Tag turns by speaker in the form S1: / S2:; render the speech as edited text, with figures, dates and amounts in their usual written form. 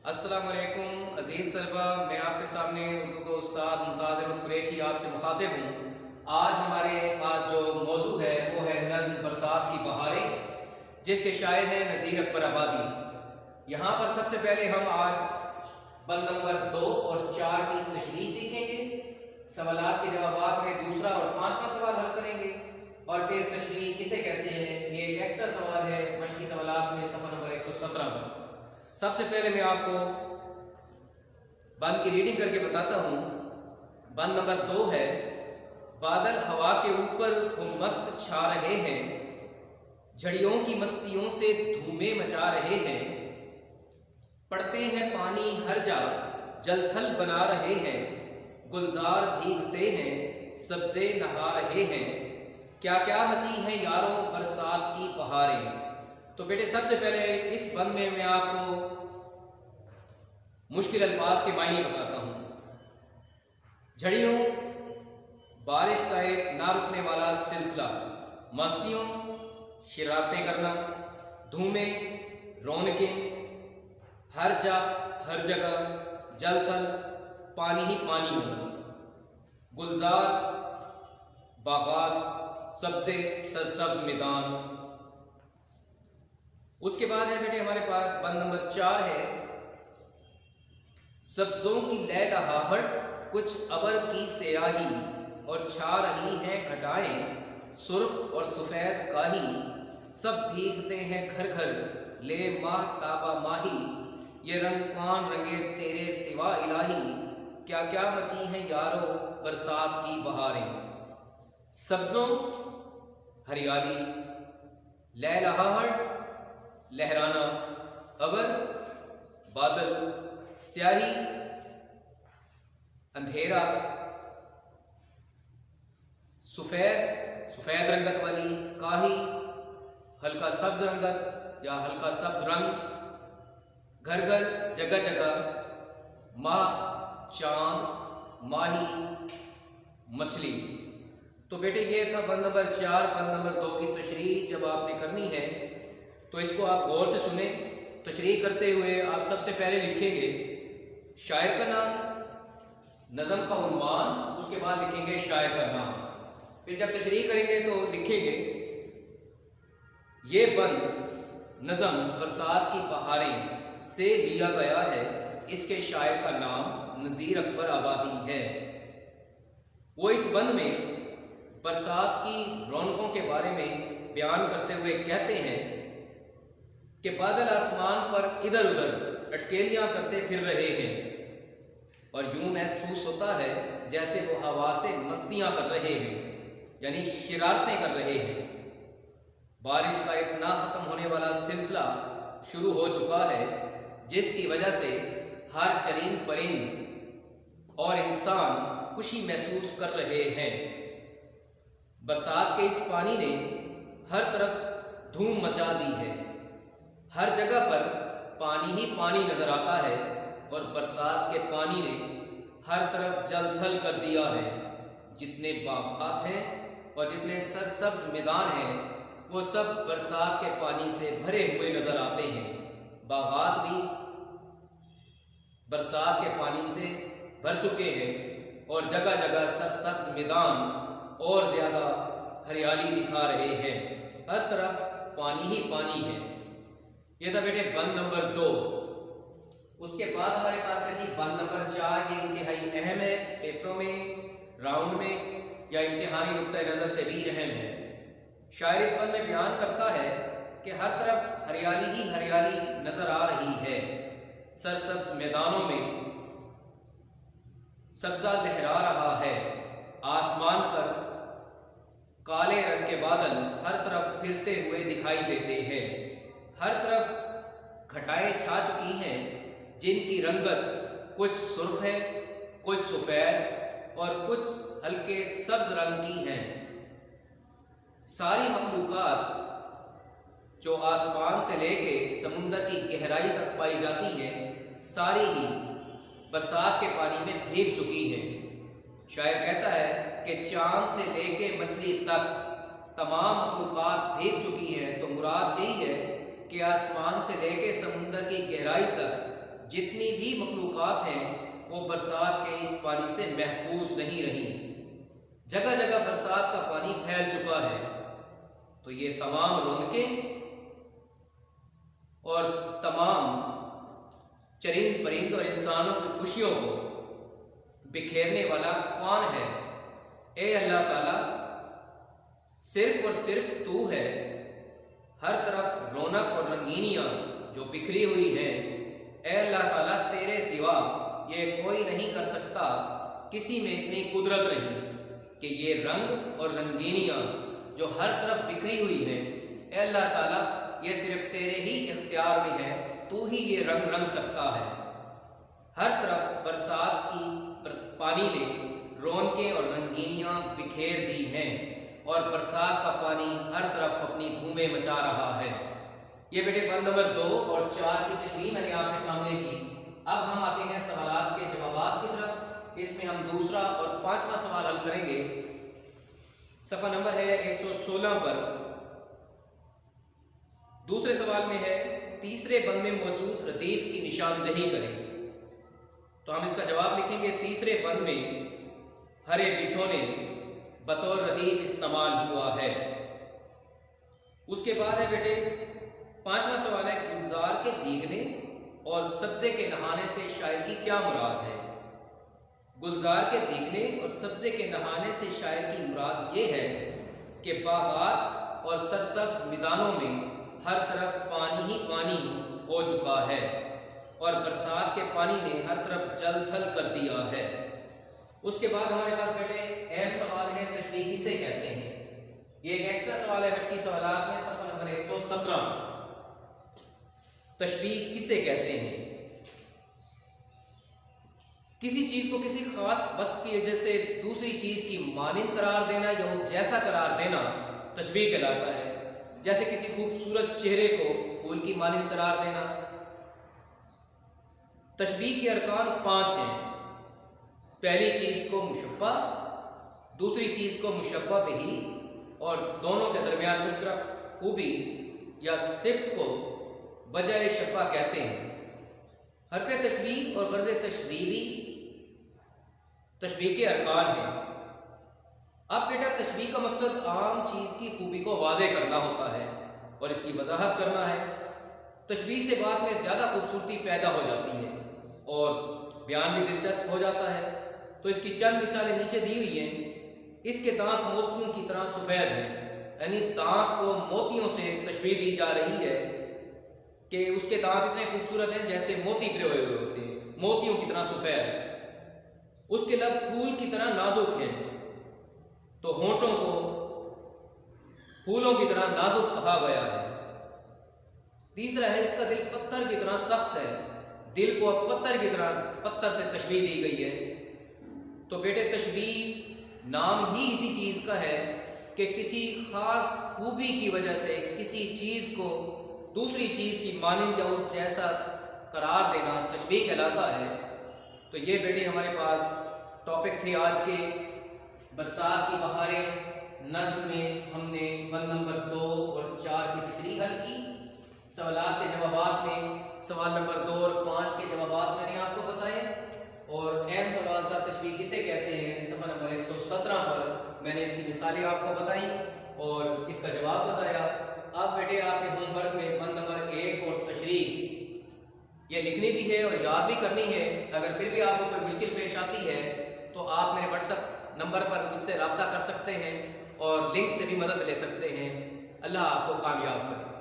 S1: السلام علیکم عزیز طلبہ، میں آپ کے سامنے اردو کا استاد ممتاز احمد قریشی آپ سے مخاطب ہوں۔ آج ہمارے پاس جو موضوع ہے وہ ہے نظم برسات کی بہاریں، جس کے شاعر ہیں نذیر اکبر آبادی۔ یہاں پر سب سے پہلے ہم آج بند نمبر 2 اور 4 کی تشریح سیکھیں گے، سوالات کے جوابات میں دوسرا اور 5واں سوال حل کریں گے، اور پھر تشریح کسے کہتے ہیں یہ ایک ایکسٹرا سوال ہے مشقی سوالات میں صفحہ نمبر 117 پر۔ سب سے پہلے میں آپ کو بند کی ریڈنگ کر کے بتاتا ہوں۔ بند نمبر 2 ہے، بادل ہوا کے اوپر ہم مست چھا رہے ہیں، جھڑیوں کی مستیوں سے دھومیں مچا رہے ہیں، پڑتے ہیں پانی ہر جا جل تھل بنا رہے ہیں، گلزار بھیگتے ہیں سبزے نہا رہے ہیں، کیا کیا مچی ہیں یاروں برسات کی بہاریں۔ تو بیٹے سب سے پہلے اس بند میں آپ کو مشکل الفاظ کے معنی بتاتا ہوں۔ جھڑیوں، بارش کا ایک نہ رکنے والا سلسلہ، مستیوں، شرارتیں کرنا، دھومیں، رونقیں، ہر جا ہر جگہ، جل تھل، پانی ہی پانی ہونا، گلزار، باغات، سبزے، سرسبز میدان۔ اس کے بعد ہے بیٹے ہمارے پاس بند نمبر 4 ہے، سبزوں کی لے لہاہٹ کچھ ابر کی سیاہی، اور چھا رہی ہیں گھٹائیں سرخ اور سفید کاہی، سب بھیگتے ہیں گھر گھر لے ماہ تابہ ماہی، یہ رنگ کان رنگے تیرے سوا الہی، کیا کیا مچی ہیں یارو برسات کی بہاریں۔ سبزوں، ہریالی، لے لہاہٹ، لہرانا، ابر، بادل، سیاہی، اندھیرا، سفید رنگت والی، کاہی، ہلکا سبز رنگت یا ہلکا سبز رنگ، گھر گھر، جگہ جگہ، ماہ، چاند، ماہی، مچھلی۔ تو بیٹے یہ تھا بند نمبر 4۔ بند نمبر 2 کی تشریح جب آپ نے کرنی ہے تو اس کو آپ غور سے سنیں۔ تشریح کرتے ہوئے آپ سب سے پہلے لکھیں گے شاعر کا نام، نظم کا عنوان، اس کے بعد لکھیں گے شاعر کا نام۔ پھر جب تشریح کریں گے تو لکھیں گے یہ بند نظم برسات کی بہاریں سے لیا گیا ہے، اس کے شاعر کا نام نذیر اکبر آبادی ہے۔ وہ اس بند میں برسات کی رونقوں کے بارے میں بیان کرتے ہوئے کہتے ہیں کہ بادل آسمان پر ادھر ادھر اٹکیلیاں کرتے پھر رہے ہیں، اور یوں محسوس ہوتا ہے جیسے وہ ہوا سے مستیاں کر رہے ہیں، یعنی شرارتیں کر رہے ہیں۔ بارش کا ایک نہ ختم ہونے والا سلسلہ شروع ہو چکا ہے، جس کی وجہ سے ہر چرند پرند اور انسان خوشی محسوس کر رہے ہیں۔ برسات کے اس پانی نے ہر طرف دھوم مچا دی ہے، ہر جگہ پر پانی ہی پانی نظر آتا ہے، اور برسات کے پانی نے ہر طرف جل تھل کر دیا ہے۔ جتنے باغات ہیں اور جتنے سرسبز میدان ہیں وہ سب برسات کے پانی سے بھرے ہوئے نظر آتے ہیں۔ باغات بھی برسات کے پانی سے بھر چکے ہیں، اور جگہ جگہ سرسبز میدان اور زیادہ ہریالی دکھا رہے ہیں، ہر طرف پانی ہی پانی ہے۔ یہ تھا بیٹے بند نمبر 2۔ اس کے بعد ہمارے پاس ہے جی بند نمبر 4۔ یہ انتہائی اہم ہے، پیپروں میں، راؤنڈ میں یا امتحانی نقطۂ نظر سے بھی اہم ہے۔ شاعر اس بند میں بیان کرتا ہے کہ ہر طرف ہریالی ہی ہریالی نظر آ رہی ہے، سرسبز میدانوں میں سبزہ لہرا رہا ہے، آسمان پر کالے رنگ کے بادل ہر طرف پھرتے ہوئے دکھائی دیتے ہیں، ہر طرف گھٹائیں چھا چکی ہیں جن کی رنگت کچھ سرخ ہے، کچھ سفید اور کچھ ہلکے سبز رنگ کی ہیں۔ ساری مخلوقات جو آسمان سے لے کے سمندر کی گہرائی تک پائی جاتی ہیں، ساری ہی برسات کے پانی میں بھیگ چکی ہیں۔ شاعر کہتا ہے کہ چاند سے لے کے مچھلی تک تمام مخلوقات بھیگ چکی ہیں، تو مراد یہی ہے کہ آسمان سے لے کے سمندر کی گہرائی تک جتنی بھی مخلوقات ہیں وہ برسات کے اس پانی سے محفوظ نہیں رہیں، جگہ جگہ برسات کا پانی پھیل چکا ہے۔ تو یہ تمام رونقیں اور تمام چرند پرند اور انسانوں کی خوشیوں کو بکھیرنے والا کون ہے؟ اے اللہ تعالیٰ، صرف اور صرف تو ہے۔ ہر طرف رونق اور رنگینیاں جو بکھری ہوئی ہیں، اے اللہ تعالیٰ تیرے سوا یہ کوئی نہیں کر سکتا۔ کسی میں اتنی قدرت نہیں کہ یہ رنگ اور رنگینیاں جو ہر طرف بکھری ہوئی ہیں، اے اللہ تعالیٰ یہ صرف تیرے ہی اختیار میں ہے، تو ہی یہ رنگ رنگ سکتا ہے۔ ہر طرف برسات کی پانی نے رونقیں اور رنگینیاں بکھیر دی ہیں، اور برسات کا پانی ہر طرف اپنی دھومیں مچا رہا ہے۔ یہ بیٹے بند نمبر 2 اور 4 کی تشریح میں نے آپ کے سامنے کی۔ اب ہم آتے ہیں سوالات کے جوابات کی طرف۔ اس میں ہم دوسرا اور 5واں سوال حل کریں گے۔ صفحہ نمبر ہے 116 پر۔ دوسرے سوال میں ہے تیسرے بند میں موجود ردیف کی نشاندہی کریں۔ تو ہم اس کا جواب لکھیں گے، تیسرے بند میں ہرے بچھونے بطور ردیف استعمال ہوا ہے۔ اس کے بعد ہے بیٹے 5واں سوال ہے، گلزار کے بھیگنے اور سبزے کے نہانے سے شاعر کی کیا مراد ہے؟ گلزار کے بھیگنے اور سبزے کے نہانے سے شاعر کی مراد یہ ہے کہ باغات اور سرسبز میدانوں میں ہر طرف پانی ہی پانی ہو چکا ہے، اور برسات کے پانی نے ہر طرف جل تھل کر دیا ہے۔ اس کے بعد ہمارے پاس بیٹے اہم سوال ہے، تشبیہ کسے کہتے ہیں؟ یہ ایک ایکسٹرا سوال ہے مشقی سوالات میں، صفحہ نمبر 117۔ تشبیہ کسے کہتے ہیں؟ کسی چیز کو کسی خاص وصف کی وجہ سے دوسری چیز کی مانند قرار دینا یا اس جیسا قرار دینا تشبیہ کہلاتا ہے۔ جیسے کسی خوبصورت چہرے کو پھول کی مانند قرار دینا۔ تشبیہ کے ارکان 5 ہیں۔ پہلی چیز کو مشبہ، دوسری چیز کو مشبہ بہی، اور دونوں کے درمیان مشترک خوبی یا صفت کو وجہ شبہ کہتے ہیں۔ حرف تشبیہ اور غرض تشبیہ بھی تشبیہ کے ارکان ہیں۔ اب بیٹا تشبیہ کا مقصد عام چیز کی خوبی کو واضح کرنا ہوتا ہے اور اس کی وضاحت کرنا ہے۔ تشبیہ سے بات میں زیادہ خوبصورتی پیدا ہو جاتی ہے اور بیان بھی دلچسپ ہو جاتا ہے۔ تو اس کی چند مثالیں نیچے دی ہوئی ہیں۔ اس کے دانت موتیوں کی طرح سفید ہیں، یعنی دانت کو موتیوں سے تشبیہ دی جا رہی ہے کہ اس کے دانت اتنے خوبصورت ہیں جیسے موتی پروئے ہوئے ہوتے ہیں، موتیوں کی طرح سفید۔ اس کے لب پھول کی طرح نازک ہیں، تو ہونٹوں کو پھولوں کی طرح نازک کہا گیا ہے۔ تیسرا ہے، اس کا دل پتھر کی طرح سخت ہے، دل کو پتھر کی طرح پتھر سے تشبیہ دی گئی ہے۔ تو بیٹے تشبیہ نام ہی اسی چیز کا ہے کہ کسی خاص خوبی کی وجہ سے کسی چیز کو دوسری چیز کی مانند یا اس جیسا قرار دینا تشبیہ کہلاتا ہے۔ تو یہ بیٹے ہمارے پاس ٹاپک تھے آج کے برسات کی بہاریں نظم میں۔ ہم نے بند نمبر 2 اور 4 کی تشریح حل کی۔ سوالات کے جوابات میں سوال نمبر 2 اور 5 کے جوابات میں نے آپ کو بتائے، اور اہم سوال تھا تشبیہ کسے کہتے ہیں، صفحہ نمبر 117 پر میں نے اس کی مثالیں آپ کو بتائیں اور اس کا جواب بتایا۔ اب بیٹے آپ نے ہوم ورک میں بند نمبر 1 اور تشریح یہ لکھنی بھی ہے اور یاد بھی کرنی ہے۔ اگر پھر بھی آپ کو کوئی مشکل پیش آتی ہے تو آپ میرے واٹس ایپ نمبر پر مجھ سے رابطہ کر سکتے ہیں اور لنک سے بھی مدد لے سکتے ہیں۔ اللہ آپ کو کامیاب کرے۔